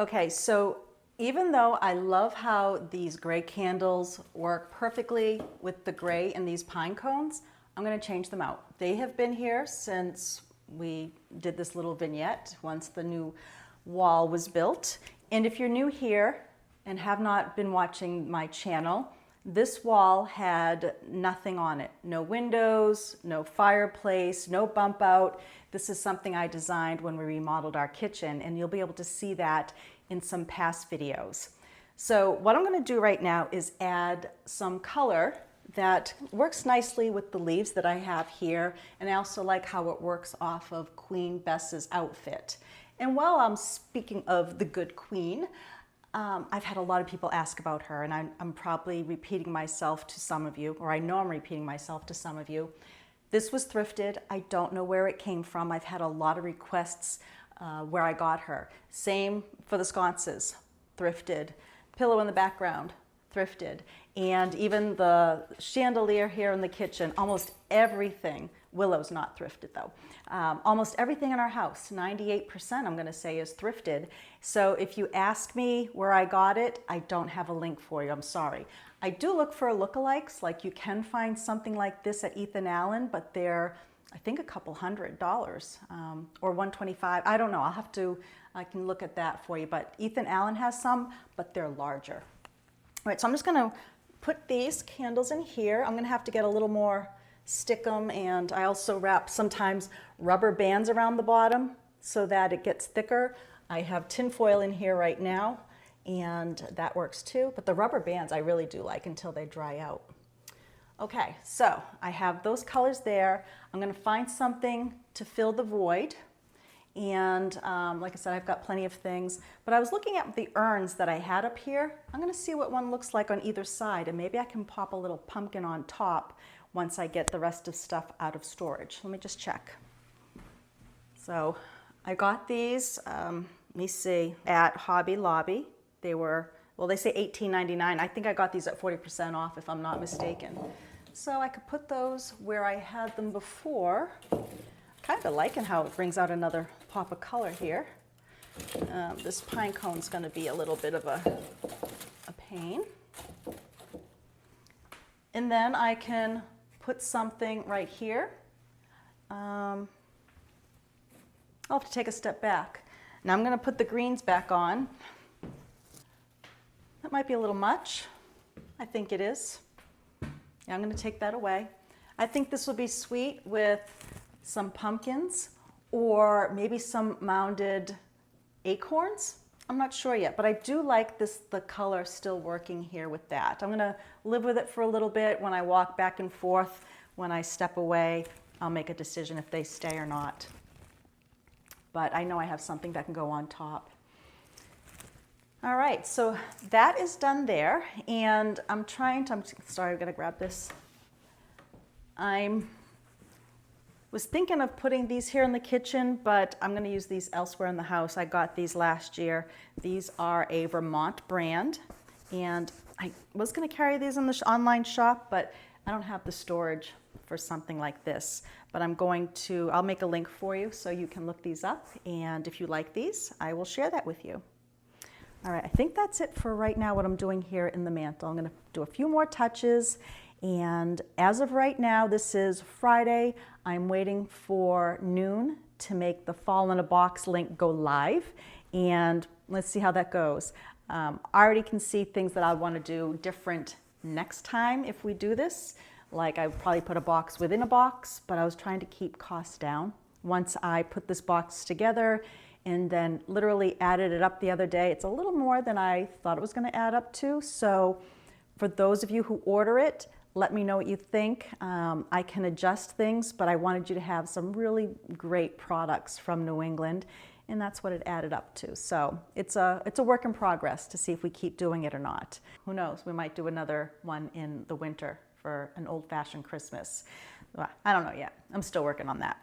Okay, so even though I love how these gray candles work perfectly with the gray and these pine cones, I'm going to change them out. They have been here since we did this little vignette once the new wall was built. And if you're new here and have not been watching my channel, this wall had nothing on it. No windows, no fireplace, no bump out. This is something I designed when we remodeled our kitchen, and you'll be able to see that in some past videos. So what I'm going to do right now is add some color that works nicely with the leaves that I have here, and I also like how it works off of Queen Bess's outfit. And while I'm speaking of the good queen, I've had a lot of people ask about her, and I'm probably repeating myself to some of you, or I know I'm repeating myself to some of you. This was thrifted. I don't know where it came from. I've had a lot of requests where I got her. Same for the sconces, thrifted. Pillow in the background, thrifted. And even the chandelier here in the kitchen, almost everything. Willow's not thrifted though. Almost everything in our house, 98% I'm gonna say, is thrifted. So if you ask me where I got it, I don't have a link for you, I'm sorry. I do look for lookalikes, like you can find something like this at Ethan Allen, but they're, I think, a couple $100 or $125. I don't know, I can look at that for you, but Ethan Allen has some, but they're larger. All right, so I'm just gonna put these candles in here. I'm gonna have to get a little more stickum, and I also wrap sometimes rubber bands around the bottom so that it gets thicker. I have tin foil in here right now, and that works too, but the rubber bands I really do like until they dry out. Okay, so I have those colors there. I'm gonna find something to fill the void. And like I said, I've got plenty of things, but I was looking at the urns that I had up here. I'm gonna see what one looks like on either side, and maybe I can pop a little pumpkin on top once I get the rest of stuff out of storage. Let me just check. So I got these, let me see, at Hobby Lobby. They were, well, they say $18.99. I think I got these at 40% off if I'm not mistaken. So I could put those where I had them before. Kind of liking how it brings out another pop of color here. This pine cone's going to be a little bit of a pain. And then I can put something right here. I'll have to take a step back. Now I'm going to put the greens back on. That might be a little much. I think it is. Yeah, I'm going to take that away. I think this will be sweet with some pumpkins or maybe some mounded acorns. I'm not sure yet, but I do like the color still working here with that. I'm gonna live with it for a little bit. When I walk back and forth, when I step away, I'll make a decision if they stay or not. But I know I have something that can go on top. All right, so that is done there. And I'm sorry, I'm gonna grab this. Was thinking of putting these here in the kitchen, but I'm going to use these elsewhere in the house. I got these last year. These are a Vermont brand, and I was going to carry these in the online shop, but I don't have the storage for something like this. But I'll make a link for you so you can look these up, and if you like these, I will share that with you. All right, I think that's it for right now, what I'm doing here in the mantle. I'm going to do a few more touches. And as of right now, this is Friday. I'm waiting for noon to make the Fall in a Box link go live. And let's see how that goes. I already can see things that I want to do different next time if we do this. Like I probably put a box within a box, but I was trying to keep costs down. Once I put this box together and then literally added it up the other day, it's a little more than I thought it was going to add up to. So for those of you who order it, let me know what you think. I can adjust things, but I wanted you to have some really great products from New England, and that's what it added up to. So it's a work in progress to see if we keep doing it or not. Who knows, we might do another one in the winter for an old-fashioned Christmas. Well, I don't know yet. I'm still working on that.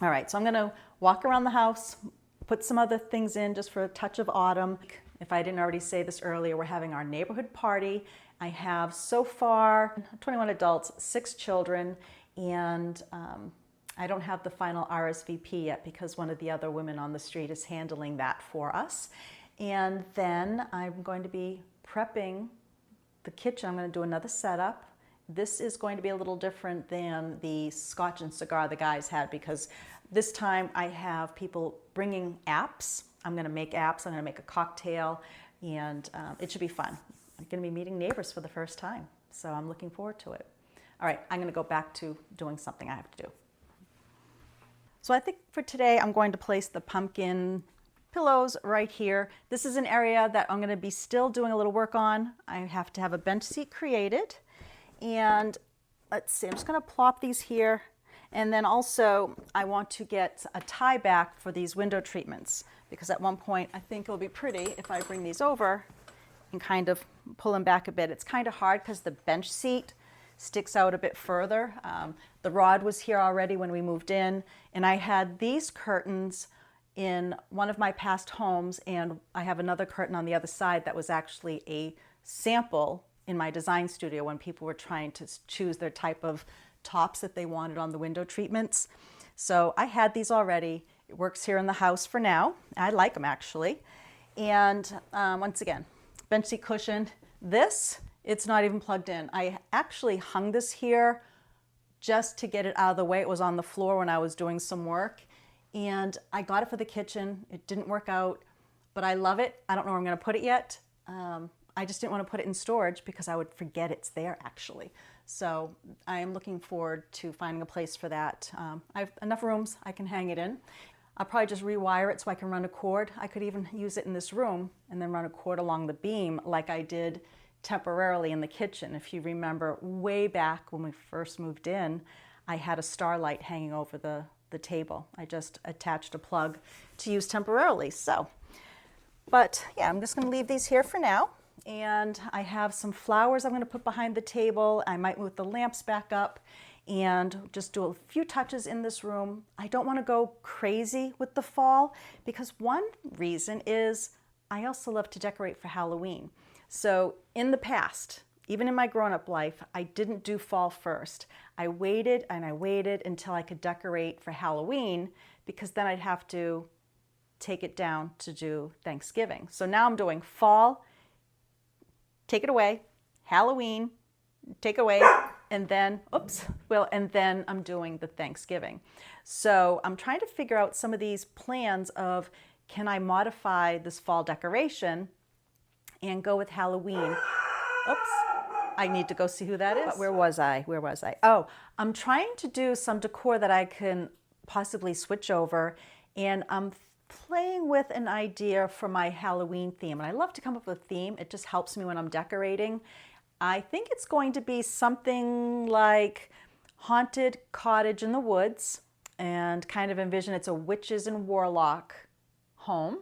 All right, so I'm gonna walk around the house, put some other things in just for a touch of autumn. If I didn't already say this earlier, we're having our neighborhood party. I have so far 21 adults, 6 children, and I don't have the final RSVP yet because one of the other women on the street is handling that for us. And then I'm going to be prepping the kitchen. I'm going to do another setup. This is going to be a little different than the Scotch and cigar the guys had, because this time I have people bringing apps. I'm going to make apps. I'm going to make a cocktail, and it should be fun. I'm going to be meeting neighbors for the first time, so I'm looking forward to it. All right, I'm going to go back to doing something I have to do. So I think for today I'm going to place the pumpkin pillows right here. This is an area that I'm going to be still doing a little work on. I have to have a bench seat created, and let's see, I'm just going to plop these here, and then also I want to get a tie back for these window treatments, because at one point I think it'll be pretty if I bring these over and kind of pull them back a bit. It's kind of hard because the bench seat sticks out a bit further. The rod was here already when we moved in, and I had these curtains in one of my past homes, and I have another curtain on the other side that was actually a sample in my design studio when people were trying to choose their type of tops that they wanted on the window treatments. So I had these already. It works here in the house for now. I like them actually. And once again, bench seat cushion. This, it's not even plugged in. I actually hung this here just to get it out of the way. It was on the floor when I was doing some work, and I got it for the kitchen. It didn't work out, but I love it. I don't know where I'm going to put it yet. I just didn't want to put it in storage because I would forget it's there actually. So I am looking forward to finding a place for that. I have enough rooms I can hang it in. I'll probably just rewire it so I can run a cord. I could even use it in this room and then run a cord along the beam like I did temporarily in the kitchen. If you remember way back when we first moved in, I had a starlight hanging over the table. I just attached a plug to use temporarily. But yeah, I'm just going to leave these here for now. And I have some flowers I'm going to put behind the table. I might move the lamps back up and just do a few touches in this room. I don't want to go crazy with the fall, because one reason is I also love to decorate for Halloween. So in the past, even in my grown-up life, I didn't do fall first. I waited and I waited until I could decorate for Halloween, because then I'd have to take it down to do Thanksgiving. So now I'm doing fall, take it away, Halloween, take away, and then, and then I'm doing the Thanksgiving. So I'm trying to figure out some of these plans of, can I modify this fall decoration and go with Halloween? I need to go see who that is. But where was I? Oh, I'm trying to do some decor that I can possibly switch over, and I'm playing with an idea for my Halloween theme. And I love to come up with a theme. It just helps me when I'm decorating. I think it's going to be something like haunted cottage in the woods, and kind of envision it's a witches and warlock home.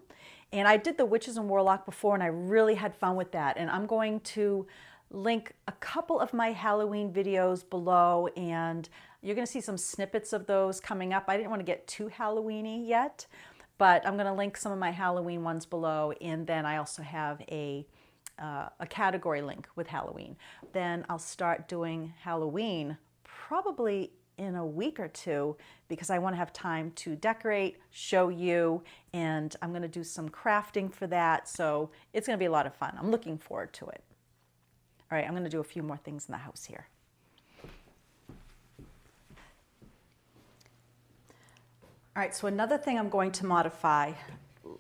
And I did the witches and warlock before, and I really had fun with that. And I'm going to link a couple of my Halloween videos below, and you're going to see some snippets of those coming up. I didn't want to get too Halloween-y yet, but I'm going to link some of my Halloween ones below, and then I also have a category link with Halloween. Then I'll start doing Halloween probably in a week or two, because I want to have time to decorate, show you, and I'm going to do some crafting for that. So it's going to be a lot of fun. I'm looking forward to it. All right, I'm going to do a few more things in the house here. All right, so another thing I'm going to modify.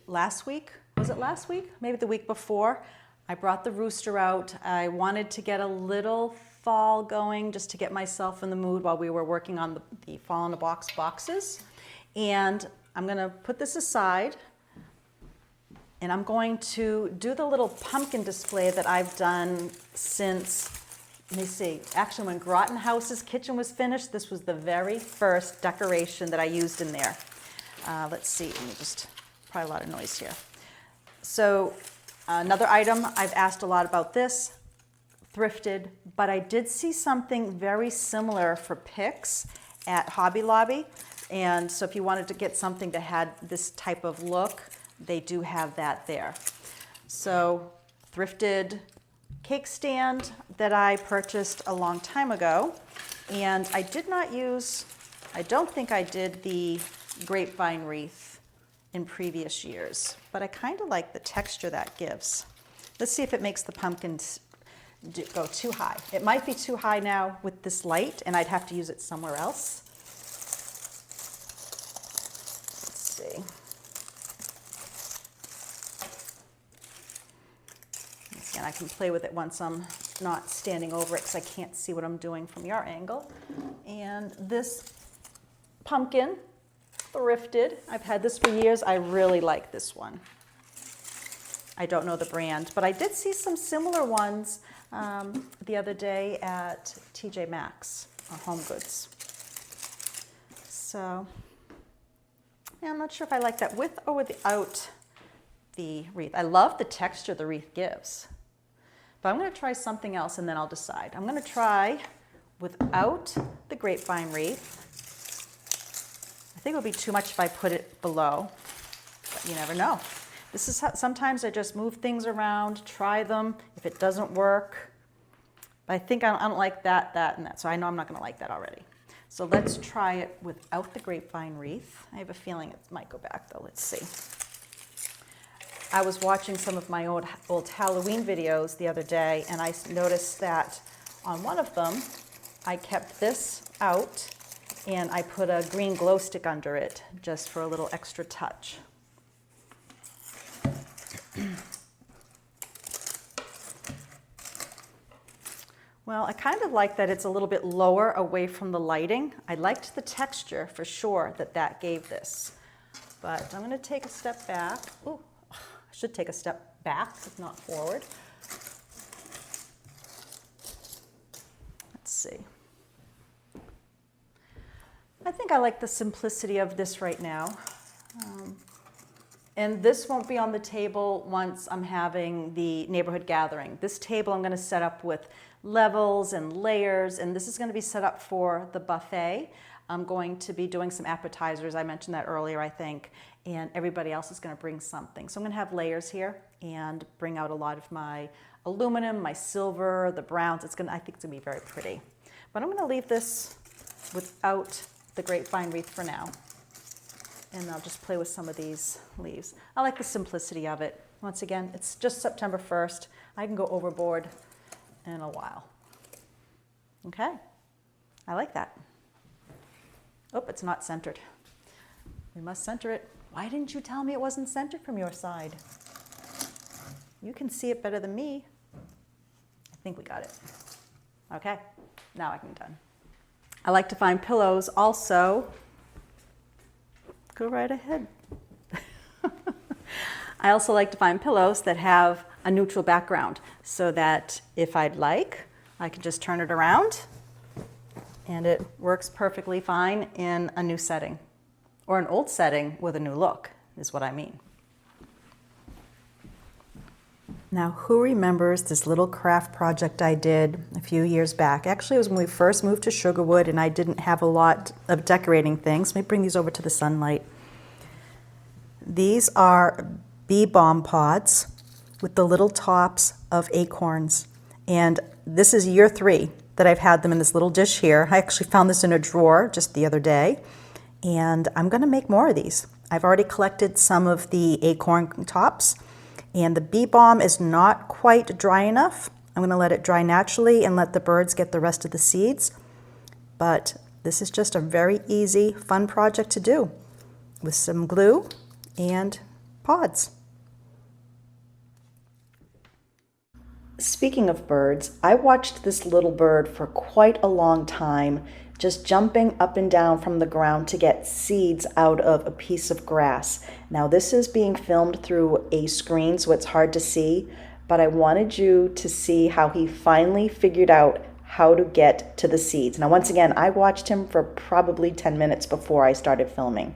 Last week, was it last week? Maybe the week before, I brought the rooster out. I wanted to get a little fall going, just to get myself in the mood while we were working on the fall in a box boxes. And I'm going to put this aside, and I'm going to do the little pumpkin display that I've done since, let me see, actually when Groton House's kitchen was finished, this was the very first decoration that I used in there. Let's see, let me just, probably a lot of noise here. So another item, I've asked a lot about this, thrifted, but I did see something very similar for picks at Hobby Lobby. And so if you wanted to get something that had this type of look, they do have that there. So thrifted cake stand that I purchased a long time ago. And I did not use, I don't think I did the grapevine wreath in previous years, but I kind of like the texture that gives. Let's see if it makes the pumpkins go too high. It might be too high now with this light, and I'd have to use it somewhere else. Let's see. And I can play with it once I'm not standing over it because I can't see what I'm doing from your angle. And this pumpkin, thrifted. I've had this for years. I really like this one. I don't know the brand, but I did see some similar ones the other day at TJ Maxx or Home Goods. So yeah, I'm not sure if I like that with or without the wreath. I love the texture the wreath gives. But I'm going to try something else and then I'll decide. I'm going to try without the grapevine wreath. I think it would be too much if I put it below, but you never know. This is how, sometimes I just move things around, try them. If it doesn't work, but I think I don't like that, and that. So I know I'm not going to like that already. So let's try it without the grapevine wreath. I have a feeling it might go back though. Let's see. I was watching some of my old Halloween videos the other day, and I noticed that on one of them, I kept this out and I put a green glow stick under it just for a little extra touch. Well, I kind of like that it's a little bit lower away from the lighting. I liked the texture for sure that gave this, but I'm going to take a step back. Ooh. Should take a step back, if not forward. Let's see. I think I like the simplicity of this right now. And this won't be on the table once I'm having the neighborhood gathering. This table I'm going to set up with levels and layers, and this is going to be set up for the buffet. I'm going to be doing some appetizers. I mentioned that earlier, I think, and everybody else is going to bring something. So I'm going to have layers here and bring out a lot of my aluminum, my silver, the browns. I think it's going to be very pretty. But I'm going to leave this without the grapevine wreath for now. And I'll just play with some of these leaves. I like the simplicity of it. Once again, it's just September 1st. I can go overboard in a while. Okay, I like that. Oh, it's not centered. We must center it. Why didn't you tell me it wasn't centered from your side? You can see it better than me. I think we got it. Okay, now I can be done. I like to find pillows also. Go right ahead. I also like to find pillows that have a neutral background so that if I'd like, I can just turn it around and it works perfectly fine in a new setting or an old setting with a new look is what I mean. Now, who remembers this little craft project I did a few years back? Actually, it was when we first moved to Sugarwood and I didn't have a lot of decorating things. Let me bring these over to the sunlight. These are bee balm pods with the little tops of acorns. And this is year 3 that I've had them in this little dish here. I actually found this in a drawer just the other day. And I'm going to make more of these. I've already collected some of the acorn tops. And the bee balm is not quite dry enough. I'm going to let it dry naturally and let the birds get the rest of the seeds. But this is just a very easy, fun project to do with some glue and pods. Speaking of birds, I watched this little bird for quite a long time, just jumping up and down from the ground to get seeds out of a piece of grass. Now this is being filmed through a screen, so it's hard to see, but I wanted you to see how he finally figured out how to get to the seeds. Now once again, I watched him for probably 10 minutes before I started filming.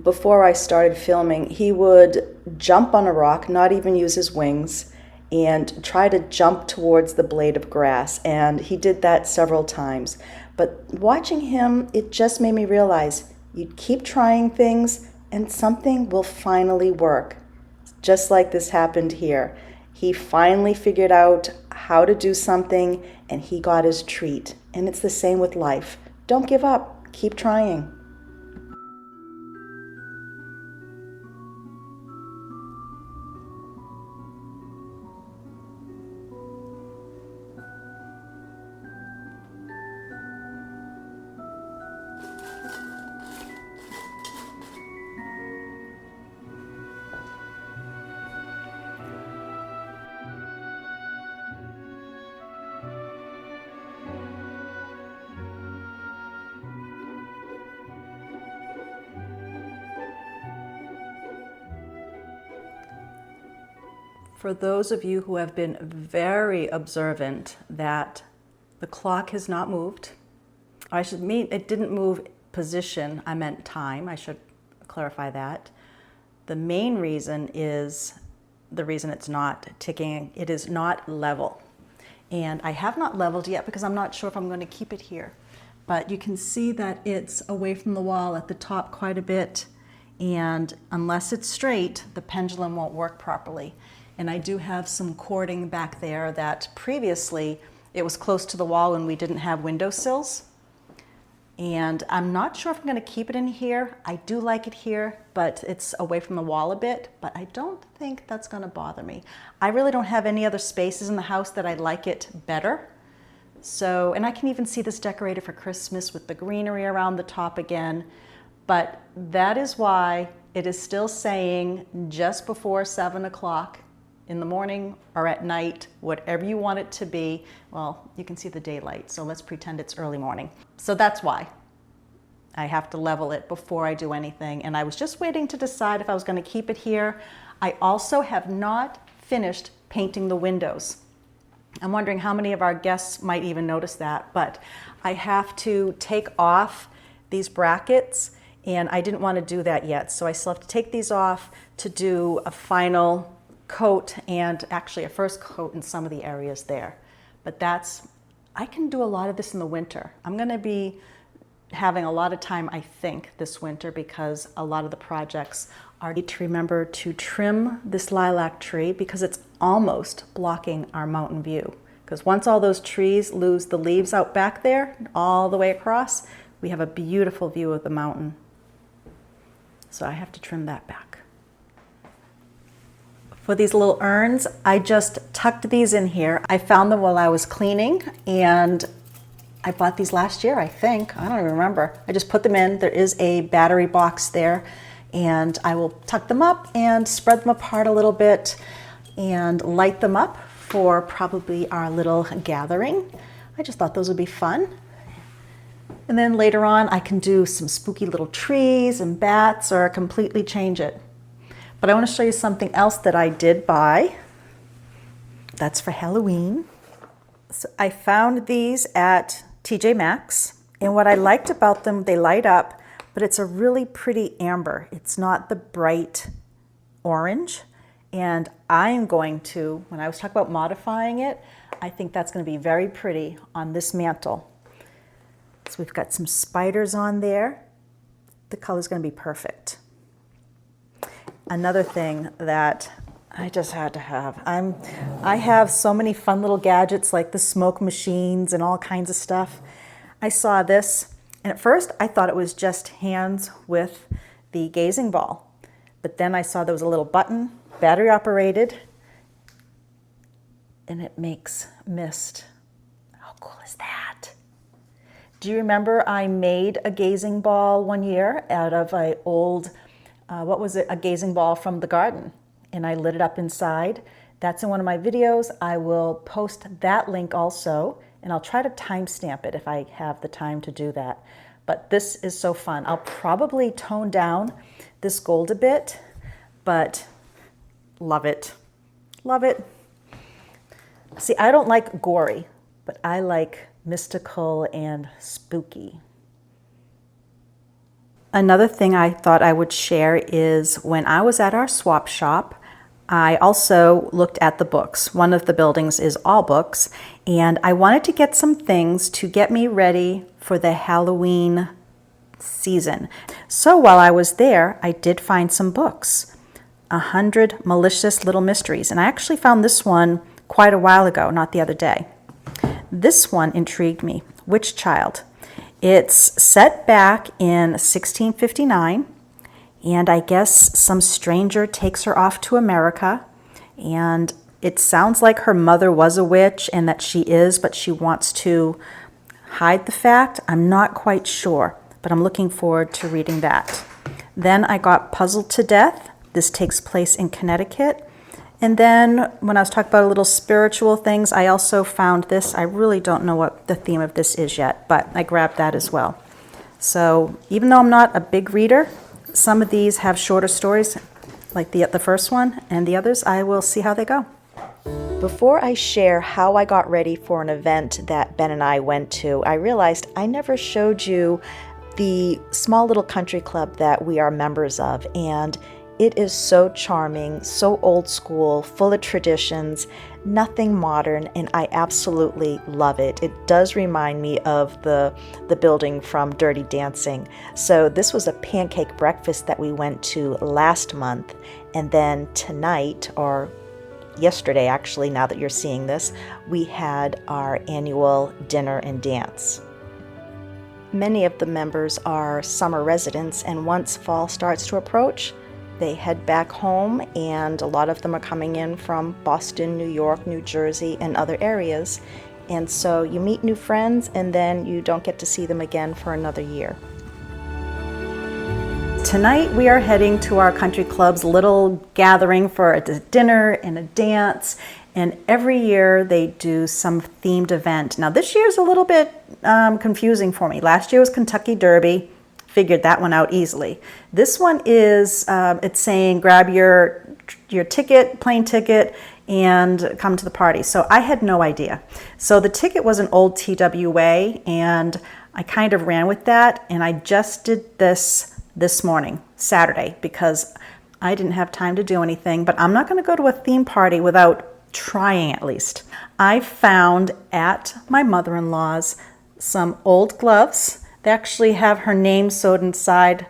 Before I started filming, he would jump on a rock, not even use his wings, and try to jump towards the blade of grass. And he did that several times. But watching him, it just made me realize you keep trying things and something will finally work. Just like this happened here. He finally figured out how to do something and he got his treat. And it's the same with life. Don't give up. Keep trying. For those of you who have been very observant that the clock has not moved, I should mean it didn't move position, I meant time, I should clarify that. The main reason is the reason it's not ticking, it is not level. And I have not leveled yet because I'm not sure if I'm going to keep it here. But you can see that it's away from the wall at the top quite a bit. And unless it's straight, the pendulum won't work properly. And I do have some cording back there that previously it was close to the wall when we didn't have windowsills. And I'm not sure if I'm going to keep it in here. I do like it here, but it's away from the wall a bit, but I don't think that's going to bother me. I really don't have any other spaces in the house that I like it better. So, and I can even see this decorated for Christmas with the greenery around the top again. But that is why it is still saying just before 7 o'clock in the morning or at night, whatever you want it to be. Well, you can see the daylight, so let's pretend it's early morning. So that's why I have to level it before I do anything. And I was just waiting to decide if I was going to keep it here. I also have not finished painting the windows. I'm wondering how many of our guests might even notice that, but I have to take off these brackets, and I didn't want to do that yet. So I still have to take these off to do a final coat and actually a first coat in some of the areas there. But I can do a lot of this in the winter. I'm going to be having a lot of time, I think, this winter because a lot of the projects are to remember to trim this lilac tree because it's almost blocking our mountain view. Because once all those trees lose the leaves out back there, all the way across, we have a beautiful view of the mountain. So I have to trim that back. For these little urns, I just tucked these in here. I found them while I was cleaning, and I bought these last year, I think. I don't even remember. I just put them in. There is a battery box there, and I will tuck them up and spread them apart a little bit and light them up for probably our little gathering. I just thought those would be fun. And then later on, I can do some spooky little trees and bats or completely change it. But I want to show you something else that I did buy. That's for Halloween. So I found these at TJ Maxx. And what I liked about them, they light up, but it's a really pretty amber. It's not the bright orange. And I'm going to, when I was talking about modifying it, I think that's going to be very pretty on this mantle. So we've got some spiders on there. The color's going to be perfect. Another thing that I just had to have. I have so many fun little gadgets like the smoke machines and all kinds of stuff. I saw this, and at first I thought it was just hands with the gazing ball. But then I saw there was a little button, battery operated, and it makes mist. How cool is that? Do you remember I made a gazing ball one year out of an old a gazing ball from the garden, and I lit it up inside. That's in one of my videos. I will post that link also, and I'll try to timestamp it if I have the time to do that. But this is so fun. I'll probably tone down this gold a bit, but love it. Love it. See, I don't like gory, but I like mystical and spooky. Another thing I thought I would share is when I was at our swap shop, I also looked at the books. One of the buildings is all books, and I wanted to get some things to get me ready for the Halloween season. So while I was there, I did find some books, 100 Malicious Little Mysteries, and I actually found this one quite a while ago, not the other day. This one intrigued me, Witch Child. It's set back in 1659, and I guess some stranger takes her off to America, and it sounds like her mother was a witch and that she is, but she wants to hide the fact. I'm not quite sure, but I'm looking forward to reading that. Then I got Puzzled to Death. This takes place in Connecticut. And then when I was talking about a little spiritual things, I also found this. I really don't know what the theme of this is yet, but I grabbed that as well. So even though I'm not a big reader, some of these have shorter stories, like the first one, and the others I will see how they go. Before I share how I got ready for an event that Ben and I went to, I realized I never showed you the small little country club that we are members of, and it is so charming, so old school, full of traditions, nothing modern, and I absolutely love it. It does remind me of the building from Dirty Dancing. So this was a pancake breakfast that we went to last month, and then tonight, or yesterday actually, now that you're seeing this, we had our annual dinner and dance. Many of the members are summer residents, and once fall starts to approach, they head back home, and a lot of them are coming in from Boston, New York, New Jersey, and other areas. And so you meet new friends, and then you don't get to see them again for another year. Tonight we are heading to our country club's little gathering for a dinner and a dance, and every year they do some themed event. Now this year's a little bit confusing for me. Last year was Kentucky Derby. Figured that one out easily. This one is, it's saying grab your ticket, plane ticket, and come to the party. So I had no idea. So the ticket was an old TWA, and I kind of ran with that, and I just did this morning, Saturday, because I didn't have time to do anything, but I'm not gonna go to a theme party without trying at least. I found at my mother-in-law's some old gloves. They actually have her name sewed inside.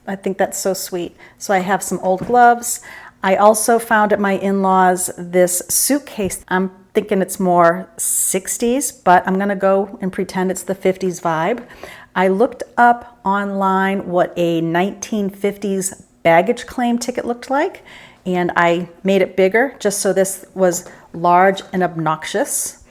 I think that's so sweet. So I have some old gloves. I also found at my in-laws this suitcase. I'm thinking it's more 60s, but I'm gonna go and pretend it's the 50s vibe. I looked up online what a 1950s baggage claim ticket looked like, and I made it bigger just so this was large and obnoxious.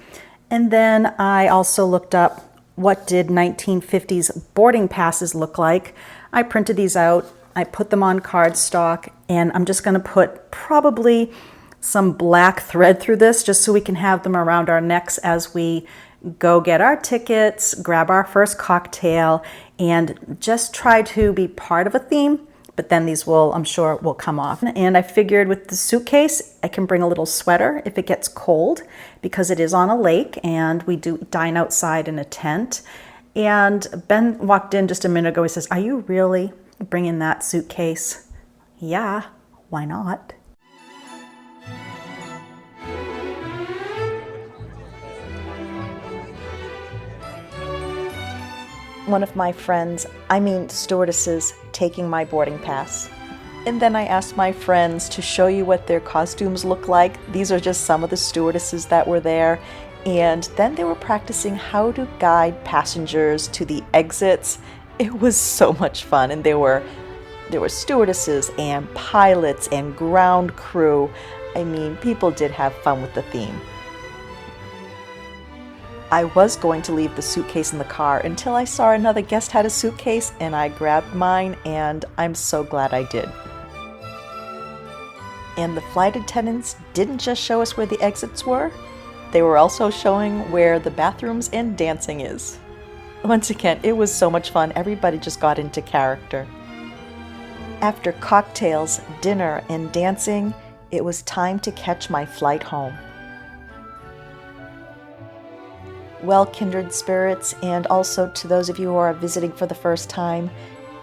And then I also looked up what did 1950s boarding passes look like. I printed these out, I put them on cardstock, and I'm just gonna put probably some black thread through this just so we can have them around our necks as we go get our tickets, grab our first cocktail, and just try to be part of a theme, but then these will, I'm sure, will come off. And I figured with the suitcase, I can bring a little sweater if it gets cold, because it is on a lake and we do dine outside in a tent. And Ben walked in just a minute ago. He says, "Are you really bringing that suitcase?" Yeah, why not? One of my friends, stewardesses, taking my boarding pass. And then I asked my friends to show you what their costumes look like. These are just some of the stewardesses that were there. And then they were practicing how to guide passengers to the exits. It was so much fun. And there were stewardesses and pilots and ground crew. I mean, people did have fun with the theme. I was going to leave the suitcase in the car until I saw another guest had a suitcase, and I grabbed mine, and I'm so glad I did. And the flight attendants didn't just show us where the exits were, they were also showing where the bathrooms and dancing is. Once again, it was so much fun. Everybody just got into character. After cocktails, dinner, and dancing, it was time to catch my flight home. Well, kindred spirits, and also to those of you who are visiting for the first time,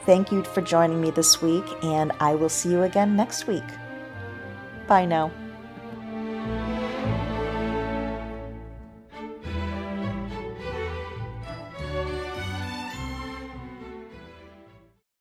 thank you for joining me this week, and I will see you again next week. Bye now.